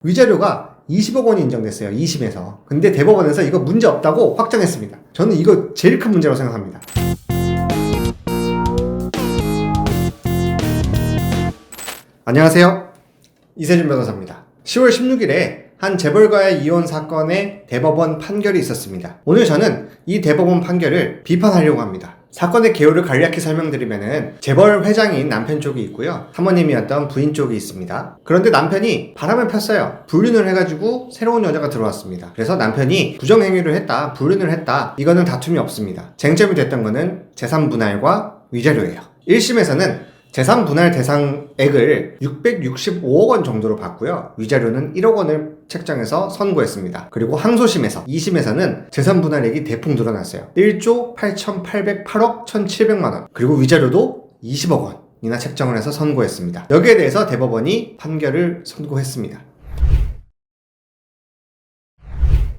위자료가 20억 원이 인정됐어요. 2심에서. 근데 대법원에서 이거 문제 없다고 확정했습니다. 저는 이거 제일 큰 문제라고 생각합니다. 안녕하세요. 이세준 변호사입니다. 10월 16일에 한 재벌가의 이혼 사건의 대법원 판결이 있었습니다. 오늘 저는 이 대법원 판결을 비판하려고 합니다. 사건의 개요를 간략히 설명드리면은 재벌 회장인 남편 쪽이 있고요. 사모님이었던 부인 쪽이 있습니다. 그런데 남편이 바람을 폈어요. 불륜을 해가지고 새로운 여자가 들어왔습니다. 그래서 남편이 부정행위를 했다, 불륜을 했다, 이거는 다툼이 없습니다. 쟁점이 됐던 거는 재산 분할과 위자료예요. 1심에서는 재산 분할 대상액을 665억 원 정도로 받고요. 위자료는 1억 원을 책정해서 선고했습니다. 그리고 항소심에서 2심에서는 재산 분할액이 대폭 늘어났어요. 1조 8,808억 1,700만 원. 그리고 위자료도 20억 원이나 책정을 해서 선고했습니다. 여기에 대해서 대법원이 판결을 선고했습니다.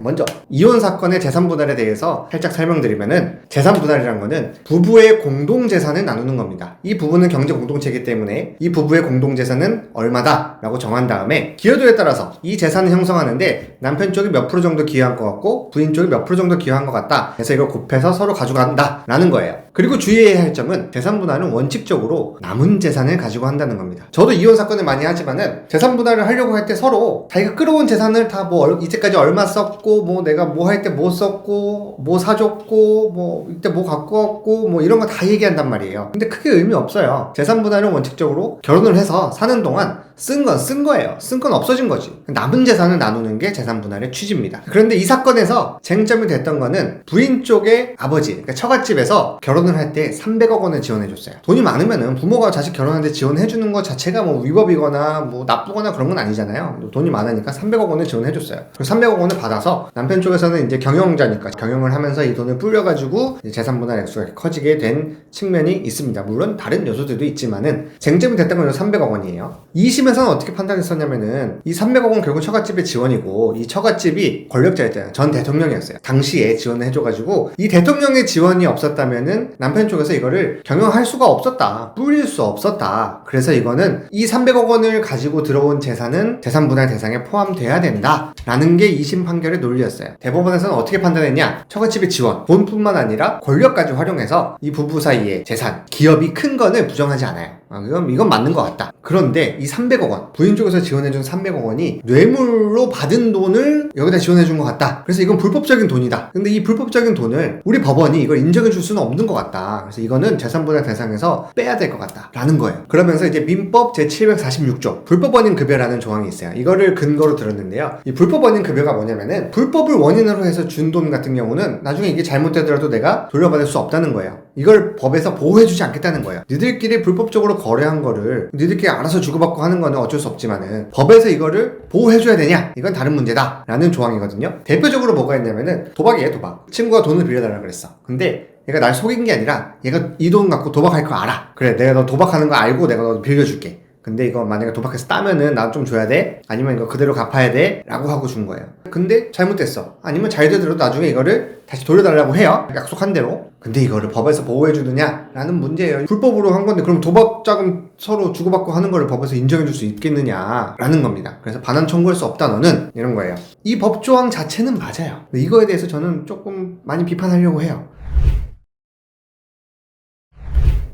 먼저 이혼 사건의 재산 분할에 대해서 살짝 설명드리면은, 재산 분할이란 거는 부부의 공동 재산을 나누는 겁니다. 이 부부는 경제 공동체이기 때문에 이 부부의 공동 재산은 얼마다 라고 정한 다음에 기여도에 따라서 이 재산을 형성하는데 남편 쪽이 몇 프로 정도 기여한 것 같고 부인 쪽이 몇 프로 정도 기여한 것 같다, 그래서 이걸 곱해서 서로 가져간다 라는 거예요. 그리고 주의해야 할 점은 재산 분할은 원칙적으로 남은 재산을 가지고 한다는 겁니다. 저도 이혼 사건을 많이 하지만은 재산 분할을 하려고 할 때 서로 자기가 끌어온 재산을 다 뭐 이때까지 얼마 썼고, 뭐 내가 뭐 할 때 뭐 썼고, 뭐 사줬고, 뭐 이때 뭐 갖고 왔고, 뭐 이런 거 다 얘기한단 말이에요. 근데 크게 의미 없어요. 재산 분할은 원칙적으로 결혼을 해서 사는 동안 쓴 건 쓴 거예요. 쓴 건 없어진 거지. 남은 재산을 나누는 게 재산 분할의 취지입니다. 그런데 이 사건에서 쟁점이 됐던 거는 부인 쪽의 아버지, 그러니까 처갓집에서 결혼을 할 때 300억 원을 지원해줬어요. 돈이 많으면은 부모가 자식 결혼하는데 지원해주는 것 자체가 뭐 위법이거나 뭐 나쁘거나 그런 건 아니잖아요. 돈이 많으니까 300억 원을 지원해줬어요. 그리고 300억 원을 받아서 남편 쪽에서는 이제 경영자니까 경영을 하면서 이 돈을 불려가지고 재산 분할 액수가 커지게 된 측면이 있습니다. 물론 다른 요소들도 있지만은 쟁점이 됐던 건 300억 원이에요. 2심에서는 어떻게 판단했었냐면은 이 300억 원 결국 처갓집의 지원이고, 이 처갓집이 권력자였잖아요. 전 대통령이었어요. 당시에 지원을 해줘가지고 이 대통령의 지원이 없었다면은 남편 쪽에서 이거를 경영할 수가 없었다, 불릴 수 없었다. 그래서 이거는 이 300억 원을 가지고 들어온 재산은 재산 분할 대상에 포함돼야 된다 라는 게 2심 판결의 논리였어요. 대법원에서는 어떻게 판단했냐, 처갓집의 지원, 돈뿐만 아니라 권력까지 활용해서 이 부부 사이의 재산, 기업이 큰 거는 부정하지 않아요. 이건 맞는 것 같다. 그런데 이 300억 원, 부인 쪽에서 지원해준 300억 원이 뇌물로 받은 돈을 여기다 지원해준 것 같다. 그래서 이건 불법적인 돈이다. 근데 이 불법적인 돈을 우리 법원이 이걸 인정해줄 수는 없는 것 같다. 그래서 이거는 재산분할 대상에서 빼야 될 것 같다 라는 거예요. 그러면서 이제 민법 제746조 불법 원인 급여라는 조항이 있어요. 이거를 근거로 들었는데요. 이 불법 원인 급여가 뭐냐면은, 불법을 원인으로 해서 준 돈 같은 경우는 나중에 이게 잘못되더라도 내가 돌려받을 수 없다는 거예요. 이걸 법에서 보호해주지 않겠다는 거예요. 니들끼리 불법적으로 거래한 거를 니들끼리 알아서 주고받고 하는 거는 어쩔 수 없지만은 법에서 이거를 보호해줘야 되냐? 이건 다른 문제다 라는 조항이거든요. 대표적으로 뭐가 있냐면은 도박이에요. 도박. 친구가 돈을 빌려달라고 그랬어. 근데 얘가 날 속인 게 아니라 얘가 이 돈 갖고 도박할 거 알아. 그래, 내가 너 도박하는 거 알고 내가 너 빌려줄게. 근데 이거 만약에 도박해서 따면은 나 좀 줘야 돼? 아니면 이거 그대로 갚아야 돼? 라고 하고 준 거예요. 근데 잘못됐어. 아니면 잘 되더라도 나중에 이거를 다시 돌려달라고 해요. 약속한 대로. 근데 이거를 법에서 보호해주느냐? 라는 문제예요. 불법으로 한 건데 그럼 도박 자금 서로 주고받고 하는 거를 법에서 인정해줄 수 있겠느냐? 라는 겁니다. 그래서 반환 청구할 수 없다 너는, 이런 거예요. 이 법조항 자체는 맞아요. 근데 이거에 대해서 저는 조금 많이 비판하려고 해요.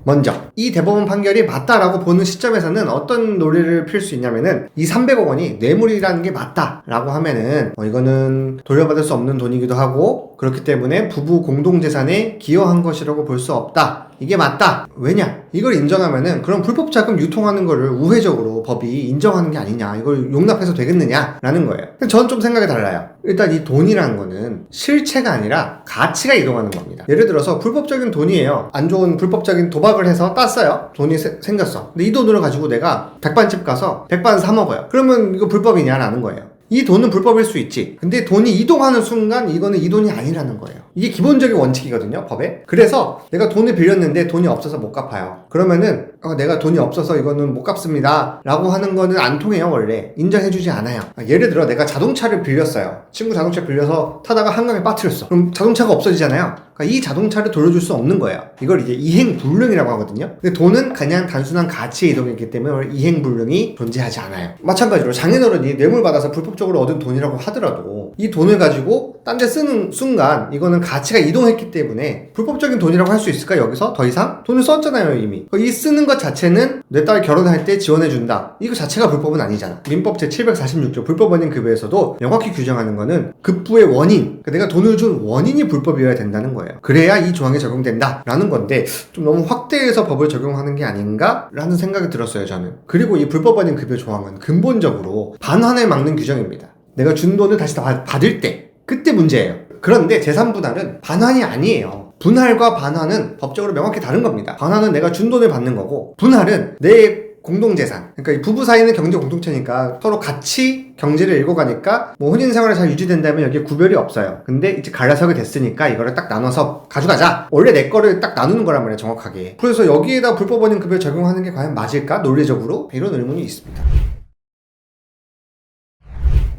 먼저 이 대법원 판결이 맞다라고 보는 시점에서는 어떤 논리를 필 수 있냐면은, 이 300억 원이 뇌물이라는 게 맞다라고 하면은 이거는 돌려받을 수 없는 돈이기도 하고, 그렇기 때문에 부부 공동재산에 기여한 것이라고 볼 수 없다. 이게 맞다. 왜냐? 이걸 인정하면은 그럼 불법 자금 유통하는 거를 우회적으로 법이 인정하는 게 아니냐, 이걸 용납해서 되겠느냐 라는 거예요. 저는 좀 생각이 달라요. 일단 이 돈이라는 거는 실체가 아니라 가치가 이동하는 겁니다. 예를 들어서 불법적인 돈이에요. 안 좋은 불법적인 도박을 해서 땄어요. 돈이 생겼어. 근데 이 돈으로 가지고 내가 백반집 가서 백반 사 먹어요. 그러면 이거 불법이냐 라는 거예요. 이 돈은 불법일 수 있지. 근데 돈이 이동하는 순간 이거는 이 돈이 아니라는 거예요. 이게 기본적인 원칙이거든요, 법에. 그래서 내가 돈을 빌렸는데 돈이 없어서 못 갚아요. 그러면은 내가 돈이 없어서 이거는 못 갚습니다 라고 하는 거는 안 통해요. 원래 인정해주지 않아요. 예를 들어 내가 자동차를 빌렸어요. 친구 자동차 빌려서 타다가 한강에 빠뜨렸어. 그럼 자동차가 없어지잖아요. 그러니까 이 자동차를 돌려줄 수 없는 거예요. 이걸 이제 이행불능이라고 하거든요. 근데 돈은 그냥 단순한 가치의 이동이기 때문에 이행불능이 존재하지 않아요. 마찬가지로 장인어른이 뇌물 받아서 불법적으로 얻은 돈이라고 하더라도 이 돈을 가지고 딴 데 쓰는 순간 이거는 가치가 이동했기 때문에 불법적인 돈이라고 할 수 있을까? 여기서 더 이상? 돈을 썼잖아요 이미. 이 쓰는 것 자체는 내 딸 결혼할 때 지원해준다, 이거 자체가 불법은 아니잖아. 민법 제746조 불법원인 급여에서도 명확히 규정하는 거는 급부의 원인, 그러니까 내가 돈을 준 원인이 불법이어야 된다는 거예요. 그래야 이 조항이 적용된다 라는 건데 좀 너무 확대해서 법을 적용하는 게 아닌가 라는 생각이 들었어요 저는. 그리고 이 불법원인 급여 조항은 근본적으로 반환을 막는 규정입니다. 내가 준 돈을 다시 받을 때 그때 문제예요. 그런데 재산분할은 반환이 아니에요. 분할과 반환은 법적으로 명확히 다른 겁니다. 반환은 내가 준 돈을 받는 거고, 분할은 내 공동재산, 그러니까 이 부부 사이는 경제 공동체니까 서로 같이 경제를 읽어가니까 뭐 혼인생활이 잘 유지된다면 여기에 구별이 없어요. 근데 이제 갈라서게 됐으니까 이거를 딱 나눠서 가져가자, 원래 내 거를 딱 나누는 거란 말이에요 정확하게. 그래서 여기에다 불법원인 급여 적용하는 게 과연 맞을까? 논리적으로 이런 의문이 있습니다.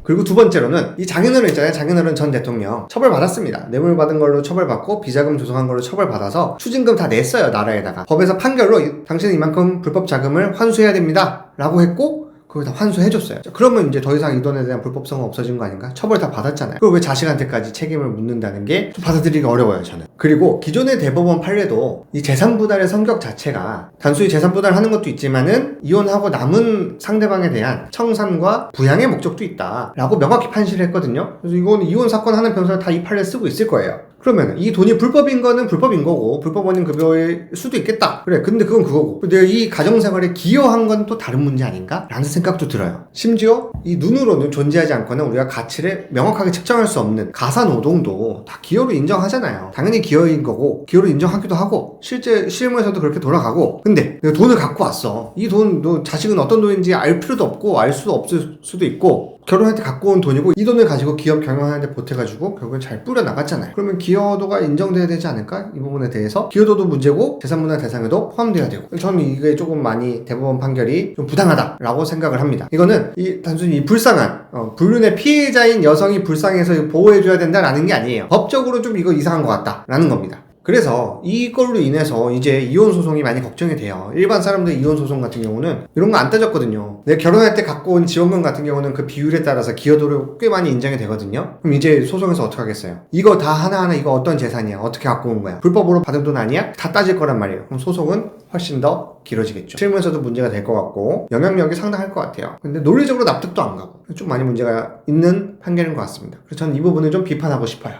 그리고 두 번째로는 이 장인어른 있잖아요. 장인어른 전 대통령 처벌받았습니다. 뇌물 받은 걸로 처벌받고 비자금 조성한 걸로 처벌받아서 추징금 다 냈어요 나라에다가. 법에서 판결로 당신은 이만큼 불법 자금을 환수해야 됩니다 라고 했고 그걸 다 환수해줬어요. 그러면 이제 더 이상 이 돈에 대한 불법성은 없어진 거 아닌가? 처벌 다 받았잖아요. 그걸 왜 자식한테까지 책임을 묻는다는 게 좀 받아들이기 어려워요 저는. 그리고 기존의 대법원 판례도 이 재산분할의 성격 자체가 단순히 재산분할하는 것도 있지만은 이혼하고 남은 상대방에 대한 청산과 부양의 목적도 있다 라고 명확히 판시를 했거든요. 그래서 이건 이혼 사건 하는 변호사 다 이 판례 쓰고 있을 거예요. 그러면 이 돈이 불법인 거는 불법인 거고 불법원인 급여일 수도 있겠다. 그래, 근데 그건 그거고 내가 이 가정생활에 기여한 건 또 다른 문제 아닌가? 라는 생각도 들어요. 심지어 이 눈으로는 존재하지 않거나 우리가 가치를 명확하게 측정할 수 없는 가사노동도 다 기여로 인정하잖아요. 당연히 기여인 거고 기여로 인정하기도 하고 실제 실무에서도 그렇게 돌아가고. 근데 내가 돈을 갖고 왔어. 이 돈, 너 자식은 어떤 돈인지 알 필요도 없고 알 수도 없을 수도 있고 결혼할 때 갖고 온 돈이고 이 돈을 가지고 기업 경영하는데 보태가지고 결국엔 잘 뿌려나갔잖아요. 그러면 기여도가 인정돼야 되지 않을까? 이 부분에 대해서 기여도도 문제고 재산분할 대상에도 포함돼야 되고, 저는 이게 조금 많이 대법원 판결이 좀 부당하다라고 생각을 합니다. 이거는 단순히 불쌍한 불륜의 피해자인 여성이 불쌍해서 보호해줘야 된다라는 게 아니에요. 법적으로 좀 이거 이상한 것 같다라는 겁니다. 그래서 이걸로 인해서 이제 이혼 소송이 많이 걱정이 돼요. 일반 사람들 이혼 소송 같은 경우는 이런 거 안 따졌거든요. 내가 결혼할 때 갖고 온 지원금 같은 경우는 그 비율에 따라서 기여도를 꽤 많이 인정이 되거든요. 그럼 이제 소송에서 어떻게 하겠어요? 이거 다 하나하나 이거 어떤 재산이야? 어떻게 갖고 온 거야? 불법으로 받은 돈 아니야? 다 따질 거란 말이에요. 그럼 소송은 훨씬 더 길어지겠죠. 실무에서도 문제가 될 것 같고 영향력이 상당할 것 같아요. 근데 논리적으로 납득도 안 가고 좀 많이 문제가 있는 판결인 것 같습니다. 그래서 저는 이 부분을 좀 비판하고 싶어요.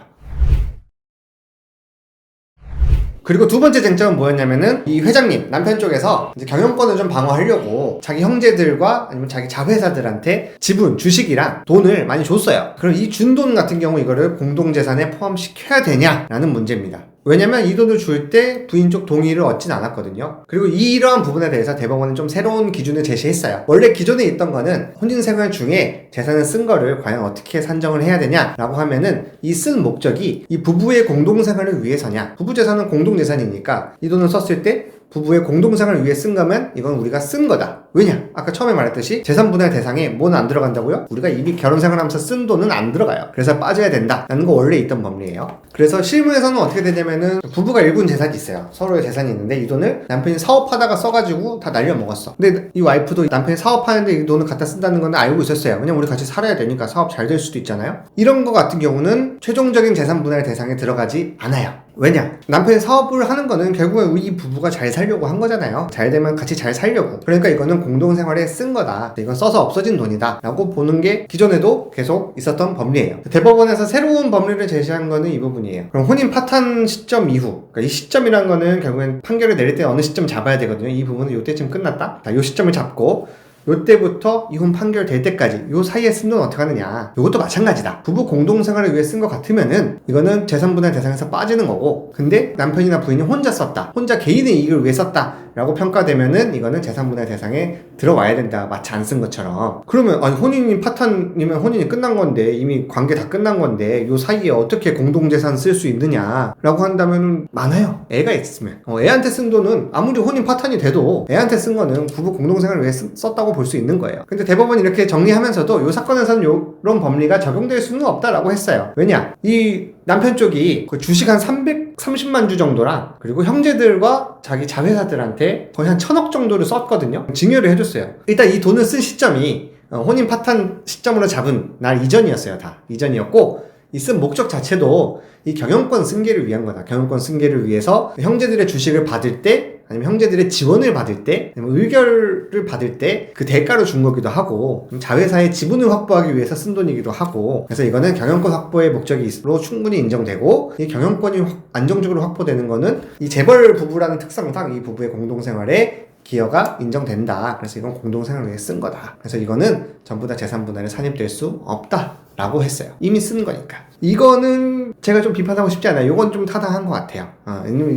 그리고 두 번째 쟁점은 뭐였냐면은 이 회장님 남편 쪽에서 이제 경영권을 좀 방어하려고 자기 형제들과 아니면 자기 자회사들한테 지분, 주식이랑 돈을 많이 줬어요. 그럼 이 준 돈 같은 경우 이거를 공동재산에 포함시켜야 되냐라는 문제입니다. 왜냐면 이 돈을 줄 때 부인 쪽 동의를 얻진 않았거든요. 그리고 이러한 부분에 대해서 대법원은 좀 새로운 기준을 제시했어요. 원래 기존에 있던 거는 혼인생활 중에 재산을 쓴 거를 과연 어떻게 산정을 해야 되냐라고 하면은 이 쓴 목적이 이 부부의 공동생활을 위해서냐, 부부재산은 공동재산이니까 이 돈을 썼을 때 부부의 공동생활을 위해 쓴 거면 이건 우리가 쓴 거다. 왜냐? 아까 처음에 말했듯이 재산분할 대상에 뭐는 안 들어간다고요? 우리가 이미 결혼생활하면서 쓴 돈은 안 들어가요. 그래서 빠져야 된다라는 거 원래 있던 법리예요. 그래서 실무에서는 어떻게 되냐면은 부부가 일군 재산이 있어요. 서로의 재산이 있는데 이 돈을 남편이 사업하다가 써가지고 다 날려먹었어. 근데 이 와이프도 남편이 사업하는데 이 돈을 갖다 쓴다는 건 알고 있었어요. 왜냐면 우리 같이 살아야 되니까 사업 잘 될 수도 있잖아요. 이런 거 같은 경우는 최종적인 재산분할 대상에 들어가지 않아요. 왜냐? 남편이 사업을 하는 거는 결국에 우리 부부가 잘 살려고 한 거잖아요. 잘 되면 같이 잘 살려고. 그러니까 이거는 공동생활에 쓴 거다. 이건 써서 없어진 돈이다 라고 보는 게 기존에도 계속 있었던 법리예요. 대법원에서 새로운 법리를 제시한 거는 이 부분이에요. 그럼 혼인 파탄 시점 이후, 그러니까 이 시점이란 거는 결국엔 판결을 내릴 때 어느 시점 잡아야 되거든요. 이 부분은 요때쯤 끝났다. 이 시점을 잡고 요때부터 이혼 판결 될 때까지 요 사이에 쓴 돈 어떻게 하느냐, 요것도 마찬가지다. 부부 공동생활을 위해 쓴 것 같으면은 이거는 재산분할 대상에서 빠지는 거고, 근데 남편이나 부인이 혼자 썼다, 혼자 개인의 이익을 위해 썼다 라고 평가되면은 이거는 재산분할 대상에 들어와야 된다, 마치 안 쓴 것처럼. 그러면 아니 혼인이 파탄이면 혼인이 끝난 건데, 이미 관계 다 끝난 건데 요 사이에 어떻게 공동재산 쓸 수 있느냐 라고 한다면 많아요. 애가 있으면 애한테 쓴 돈은 아무리 혼인 파탄이 돼도 애한테 쓴 거는 부부 공동생활을 위해 썼다고 볼 수 있는 거예요. 근데 대법원이 이렇게 정리하면서도 요 사건에서는 요런 법리가 적용될 수는 없다라고 했어요. 왜냐, 이 남편 쪽이 그 주식 한 330만 주 정도랑, 그리고 형제들과 자기 자회사들한테 거의 한 1,000억 정도를 썼거든요. 증여를 해줬어요. 일단 이 돈을 쓴 시점이 혼인 파탄 시점으로 잡은 날 이전이었어요. 다 이전이었고, 이 쓴 목적 자체도 이 경영권 승계를 위한 거다. 경영권 승계를 위해서 형제들의 주식을 받을 때, 아니면 형제들의 지원을 받을 때, 아니면 의결을 받을 때 그 대가로 준 거기도 하고, 자회사의 지분을 확보하기 위해서 쓴 돈이기도 하고, 그래서 이거는 경영권 확보의 목적으로 충분히 인정되고, 이 경영권이 안정적으로 확보되는 거는 이 재벌 부부라는 특성상 이 부부의 공동생활에 기여가 인정된다. 그래서 이건 공동생활을 위해 쓴 거다. 그래서 이거는 전부 다 재산분할에 산입될 수 없다 라고 했어요. 이미 쓴 거니까. 이거는 제가 좀 비판하고 싶지 않아요. 이건 좀 타당한 것 같아요.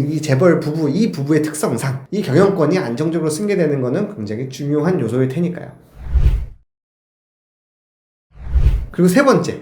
이 재벌 부부, 이 부부의 특성상 이 경영권이 안정적으로 승계되는 거는 굉장히 중요한 요소일 테니까요. 그리고 세 번째,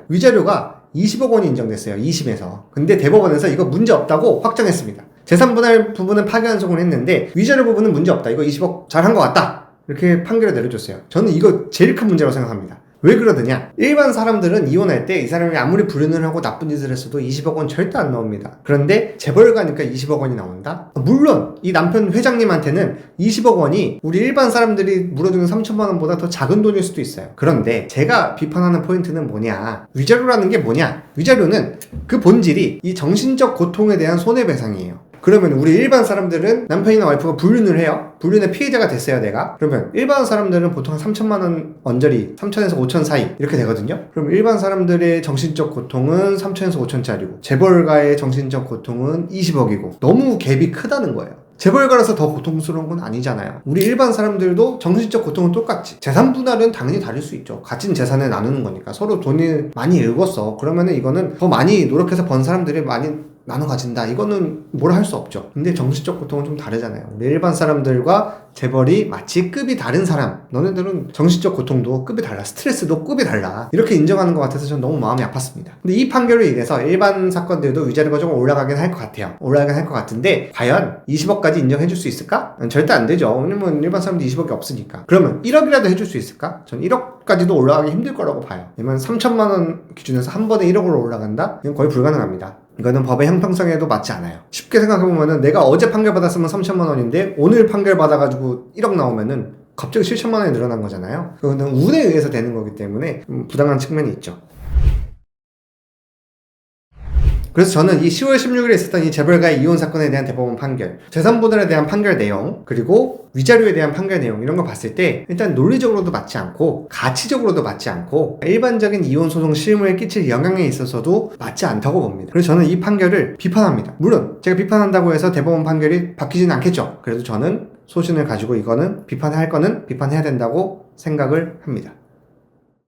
위자료가 20억 원이 인정됐어요. 2심에서. 근데 대법원에서 이거 문제 없다고 확정했습니다. 재산분할 부분은 파기환송을 했는데 위자료 부분은 문제 없다, 이거 20억 잘한 것 같다, 이렇게 판결을 내려줬어요. 저는 이거 제일 큰 문제라고 생각합니다. 왜 그러느냐, 일반 사람들은 이혼할 때 이 사람이 아무리 불륜을 하고 나쁜 짓을 했어도 20억 원 절대 안 나옵니다. 그런데 재벌가니까 20억 원이 나온다? 물론 이 남편 회장님한테는 20억 원이 우리 일반 사람들이 물어주는 3천만 원보다 더 작은 돈일 수도 있어요. 그런데 제가 비판하는 포인트는 뭐냐, 위자료라는 게 뭐냐, 위자료는 그 본질이 이 정신적 고통에 대한 손해배상이에요. 그러면 우리 일반 사람들은 남편이나 와이프가 불륜을 해요. 불륜의 피해자가 됐어요, 내가. 그러면 일반 사람들은 보통 한 3천만 원 언저리, 3천에서 5천 사이 이렇게 되거든요. 그럼 일반 사람들의 정신적 고통은 3천에서 5천짜리고 재벌가의 정신적 고통은 20억이고 너무 갭이 크다는 거예요. 재벌가라서 더 고통스러운 건 아니잖아요. 우리 일반 사람들도 정신적 고통은 똑같지. 재산 분할은 당연히 다를 수 있죠. 같은 재산을 나누는 거니까. 서로 돈이 많이 읽었어, 그러면은 이거는 더 많이 노력해서 번 사람들이 많이 나눠 가진다, 이거는 뭐라 할 수 없죠. 근데 정신적 고통은 좀 다르잖아요. 우리 일반 사람들과 재벌이 마치 급이 다른 사람, 너네들은 정신적 고통도 급이 달라, 스트레스도 급이 달라, 이렇게 인정하는 것 같아서 저는 너무 마음이 아팠습니다. 근데 이 판결로 인해서 일반 사건들도 위자료가 좀 올라가긴 할 것 같아요. 올라가긴 할 것 같은데 과연 20억까지 인정해 줄 수 있을까? 절대 안 되죠. 왜냐면 일반 사람들 20억이 없으니까. 그러면 1억이라도 해줄 수 있을까? 전 1억까지도 올라가기 힘들 거라고 봐요. 왜냐면 3천만 원 기준에서 한 번에 1억으로 올라간다? 이건 거의 불가능합니다. 이거는 법의 형평성에도 맞지 않아요. 쉽게 생각해보면은 내가 어제 판결 받았으면 3천만 원인데 오늘 판결 받아가지고 1억 나오면은 갑자기 7천만 원이 늘어난 거잖아요. 그거는 운에 의해서 되는 거기 때문에 부당한 측면이 있죠. 그래서 저는 이 10월 16일에 있었던 이 재벌가의 이혼 사건에 대한 대법원 판결, 재산분할에 대한 판결 내용, 그리고 위자료에 대한 판결 내용, 이런 거 봤을 때 일단 논리적으로도 맞지 않고 가치적으로도 맞지 않고 일반적인 이혼 소송 실무에 끼칠 영향에 있어서도 맞지 않다고 봅니다. 그래서 저는 이 판결을 비판합니다. 물론 제가 비판한다고 해서 대법원 판결이 바뀌지는 않겠죠. 그래도 저는 소신을 가지고 이거는 비판할 거는 비판해야 된다고 생각을 합니다.